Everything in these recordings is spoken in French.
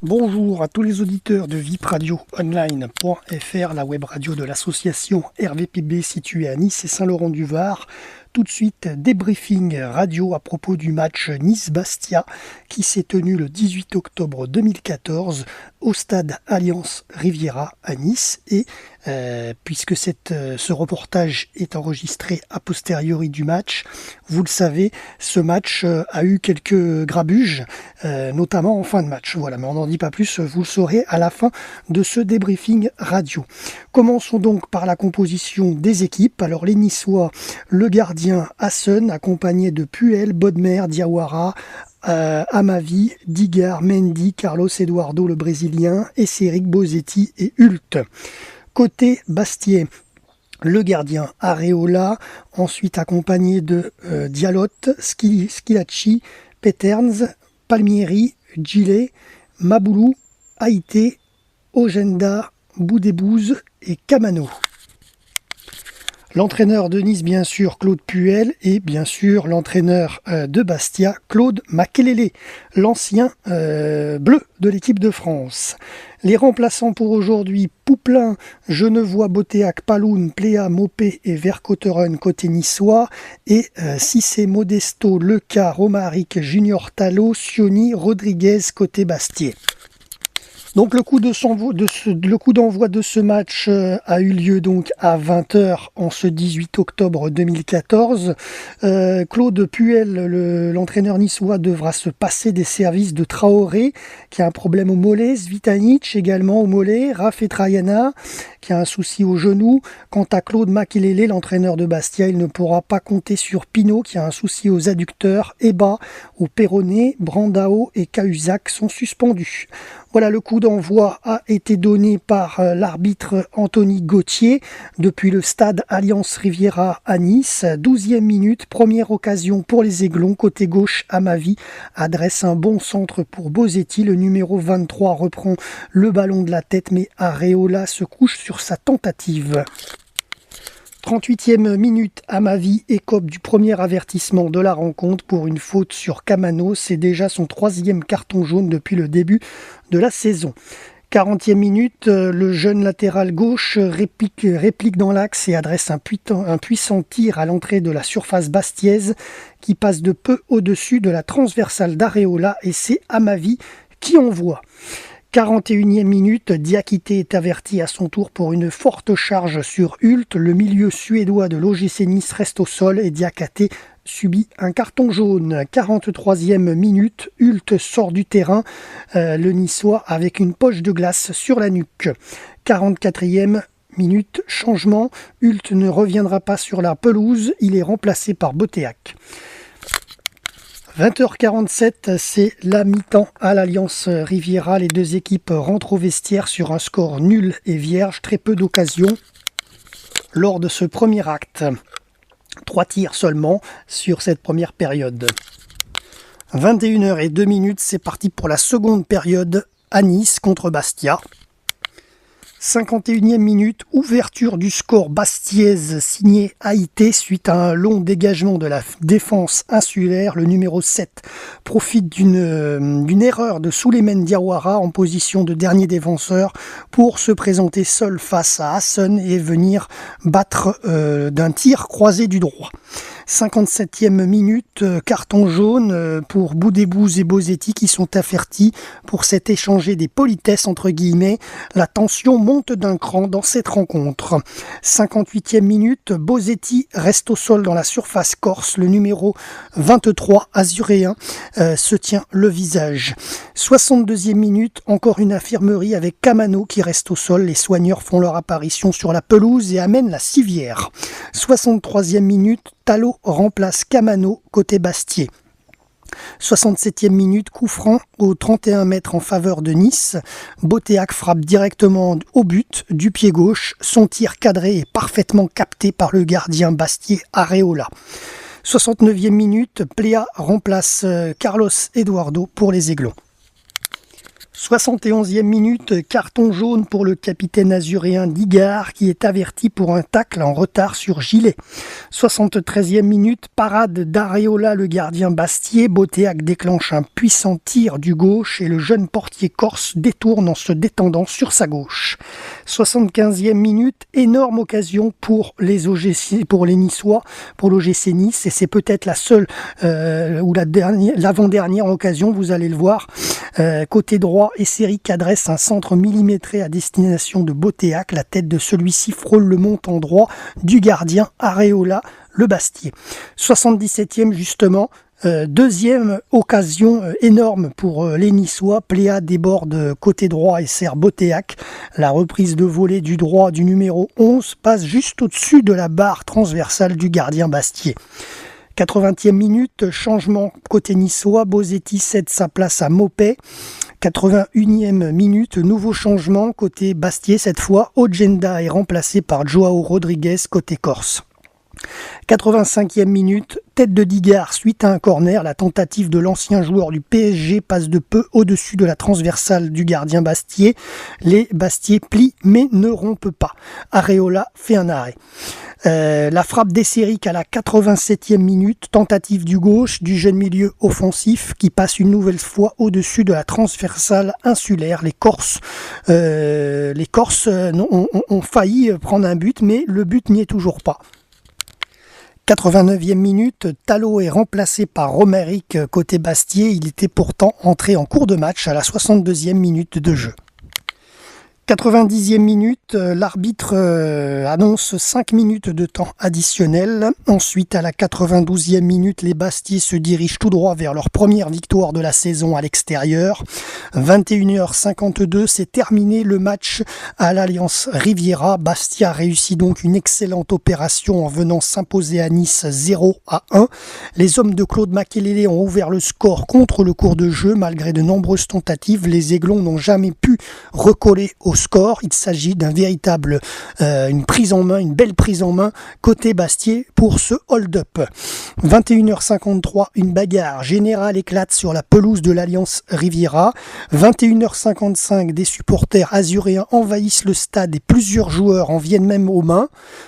Bonjour à tous les auditeurs de vipradioonline.fr, la web radio de l'association RVPB située à Nice et Saint-Laurent-du-Var. Tout de suite, débriefing radio à propos du match Nice-Bastia qui s'est tenu le 18 octobre 2014 au stade Alliance Riviera à Nice. Et puisque ce reportage est enregistré a posteriori du match, vous le savez, ce match a eu quelques grabuges, notamment en fin de match. Voilà, mais on n'en dit pas plus, vous le saurez à la fin de ce débriefing radio. Commençons donc par la composition des équipes. Alors les Niçois, le gardien Hassan, accompagné de Puel, Bodmer, Diawara, Amavi, Digard, Mendy, Carlos Eduardo le Brésilien, Esseric, Bosetti et Hult. Côté Bastia, le gardien Areola, ensuite accompagné de Diallo, Schilacci, Peterns, Palmieri, Gillet, Maboulou, Haïté, Ogenda, Boudébouze et Camano. L'entraîneur de Nice, bien sûr, Claude Puel, et bien sûr l'entraîneur de Bastia, Claude Makelele, l'ancien bleu de l'équipe de France. Les remplaçants pour aujourd'hui, Pouplin, Genevois, Botéac, Paloun, Pléa, Mopé et Vercotteren côté niçois, et Cissé, Modesto, Leca, Romaric, Junior Tallo, Sioni, Rodriguez côté Bastia. Donc le coup d'envoi de ce match a eu lieu donc à 20h en ce 18 octobre 2014. Claude Puel, l'entraîneur niçois, devra se passer des services de Traoré, qui a un problème au mollet, Svitanic également au mollet, Raf Traiana, qui a un souci au genou. Quant à Claude Makelele, l'entraîneur de Bastia, il ne pourra pas compter sur Pinot, qui a un souci aux adducteurs, Eba au péroné, Brandao et Cahuzac sont suspendus. Voilà, le coup d'envoi a été donné par l'arbitre Anthony Gauthier depuis le stade Alliance Riviera à Nice. 12e minute, première occasion pour les Aiglons. Côté gauche, Amavi adresse un bon centre pour Bosetti. Le numéro 23 reprend le ballon de la tête, mais Areola se couche sur sa tentative. 38e minute, Amavi écope du premier avertissement de la rencontre pour une faute sur Camano. C'est déjà son 3e carton jaune depuis le début de la saison. 40e minute, le jeune latéral gauche réplique dans l'axe et adresse un puissant tir à l'entrée de la surface bastiaise qui passe de peu au-dessus de la transversale d'Areola, et c'est Amavi qui envoie. 41e minute, Diakité est averti à son tour pour une forte charge sur Hult. Le milieu suédois de l'OGC Nice reste au sol et Diakité subit un carton jaune. 43e minute, Hult sort du terrain, le Niçois avec une poche de glace sur la nuque. 44e minute, changement, Hult ne reviendra pas sur la pelouse, il est remplacé par Botéac. 20h47, c'est la mi-temps à l'Alliance Riviera. Les deux équipes rentrent au vestiaire sur un score nul et vierge. Très peu d'occasions lors de ce premier acte. 3 tirs seulement sur cette première période. 21h02, c'est parti pour la seconde période à Nice contre Bastia. 51e minute, ouverture du score bastiaise signé Haïté suite à un long dégagement de la défense insulaire. Le numéro 7 profite d'une erreur de Souleymane Diawara en position de dernier défenseur pour se présenter seul face à Hassan et venir battre d'un tir croisé du droit. 57e minute, carton jaune pour Boudebouz et Bosetti qui sont avertis pour cet échanger des politesses entre guillemets. La tension monte d'un cran dans cette rencontre. 58e minute, Bosetti reste au sol dans la surface corse. Le numéro 23 azuréen se tient le visage. 62e minute, encore une infirmerie avec Camano qui reste au sol. Les soigneurs font leur apparition sur la pelouse et amènent la civière. 63e minute, Talot remplace Camano côté Bastier. 67e minute, coup franc au 31 mètres en faveur de Nice. Boteac frappe directement au but du pied gauche. Son tir cadré est parfaitement capté par le gardien Bastier Areola. 69e minute, Pléa remplace Carlos Eduardo pour les Aiglons. 71e minute, carton jaune pour le capitaine azuréen Digard qui est averti pour un tacle en retard sur Gilet. 73e minute, parade d'Areola, le gardien Bastier. Boteac déclenche un puissant tir du gauche et le jeune portier corse détourne en se détendant sur sa gauche. 75e minute, énorme occasion pour les OGC, pour les Niçois, pour l'OGC Nice, et c'est peut-être la seule ou l'avant-dernière occasion, vous allez le voir. Côté droit, Esseric adresse un centre millimétré à destination de Boteac. La tête de celui-ci frôle le montant droit du gardien Areola, le Bastier. 77e justement, deuxième occasion énorme pour les Niçois. Pléa déborde côté droit et sert Boteac. La reprise de volée du droit du numéro 11 passe juste au-dessus de la barre transversale du gardien Bastier. 80e minute, changement côté niçois, Bosetti cède sa place à Mopet. 81e minute, nouveau changement côté Bastier, cette fois Ojenda est remplacé par Joao Rodriguez côté corse. 85e minute, tête de Digard suite à un corner, la tentative de l'ancien joueur du PSG passe de peu au-dessus de la transversale du gardien Bastier. Les Bastier plient mais ne rompent pas. Areola fait un arrêt. La frappe d'Esseric à la 87e minute, tentative du gauche du jeune milieu offensif qui passe une nouvelle fois au-dessus de la transversale insulaire. Les Corses ont failli prendre un but, mais le but n'y est toujours pas. 89e minute, Talot est remplacé par Romeric côté Bastier. Il était pourtant entré en cours de match à la 62e minute de jeu. 90e minute, l'arbitre annonce 5 minutes de temps additionnel. Ensuite, à la 92e minute, les Bastiers se dirigent tout droit vers leur première victoire de la saison à l'extérieur. 21h52, c'est terminé le match à l'Alliance Riviera. Bastia réussit donc une excellente opération en venant s'imposer à Nice 0-1. Les hommes de Claude Makelele ont ouvert le score contre le cours de jeu. Malgré de nombreuses tentatives, les Aiglons n'ont jamais pu recoller au score. Il s'agit d'un véritable une belle prise en main côté Bastier pour ce hold-up. 21h53, une bagarre générale éclate sur la pelouse de l'Alliance Riviera. 21h55, des supporters azuréens envahissent le stade et plusieurs joueurs en viennent même aux mains.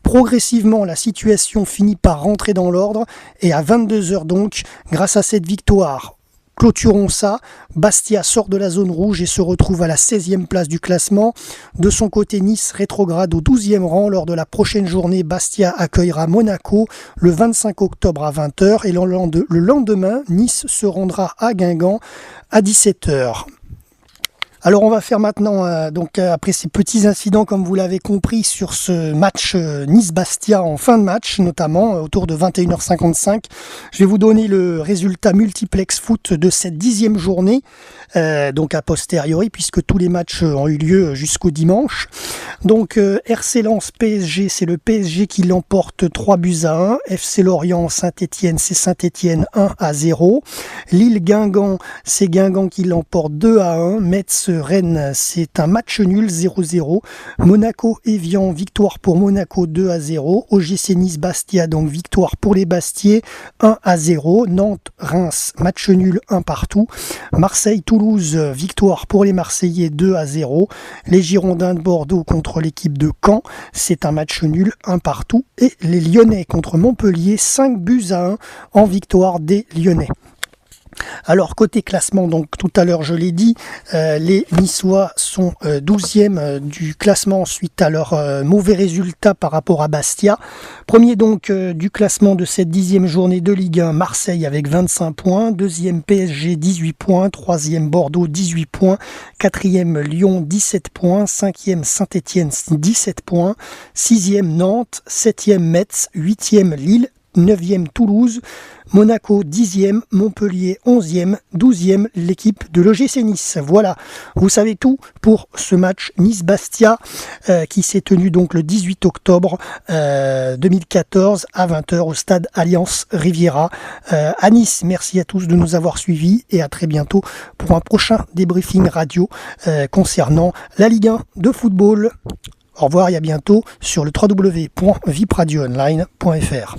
Progressivement, la situation finit par rentrer dans l'ordre et à 22h donc, grâce à cette victoire, clôturons ça, Bastia sort de la zone rouge et se retrouve à la 16e place du classement. De son côté, Nice rétrograde au 12e rang. Lors de la prochaine journée, Bastia accueillera Monaco le 25 octobre à 20h et le lendemain, Nice se rendra à Guingamp à 17h. Alors on va faire maintenant, après ces petits incidents comme vous l'avez compris sur ce match Nice-Bastia en fin de match, notamment autour de 21h55, je vais vous donner le résultat multiplex foot de cette 10e journée, donc a posteriori puisque tous les matchs ont eu lieu jusqu'au dimanche. Donc RC Lens PSG, c'est le PSG qui l'emporte 3-1, FC Lorient Saint-Étienne, c'est Saint-Étienne 1-0, Lille Guingamp, c'est Guingamp qui l'emporte 2-1, Metz Rennes, c'est un match nul 0-0. Monaco Evian, victoire pour Monaco 2-0. OGC Nice Bastia, donc victoire pour les Bastiers 1-0. Nantes Reims, match nul 1 partout. Marseille Toulouse, victoire pour les Marseillais 2-0. Les Girondins de Bordeaux contre l'équipe de Caen, c'est un match nul 1 partout. Et les Lyonnais contre Montpellier, 5-1 en victoire des Lyonnais. Alors côté classement, donc tout à l'heure je l'ai dit, les Niçois sont 12e du classement suite à leur mauvais résultat par rapport à Bastia. Premier donc du classement de cette 10e journée de Ligue 1, Marseille avec 25 points, deuxième PSG 18 points, troisième Bordeaux 18 points, quatrième Lyon 17 points, cinquième Saint-Étienne 17 points, sixième Nantes, septième Metz, huitième Lille, 9e Toulouse, Monaco 10e, Montpellier 11e, 12e l'équipe de l'OGC Nice. Voilà, vous savez tout pour ce match Nice-Bastia qui s'est tenu donc le 18 octobre 2014 à 20h au stade Alliance Riviera à Nice. Merci à tous de nous avoir suivis et à très bientôt pour un prochain débriefing radio concernant la Ligue 1 de football. Au revoir et à bientôt sur le www.vipradioonline.fr.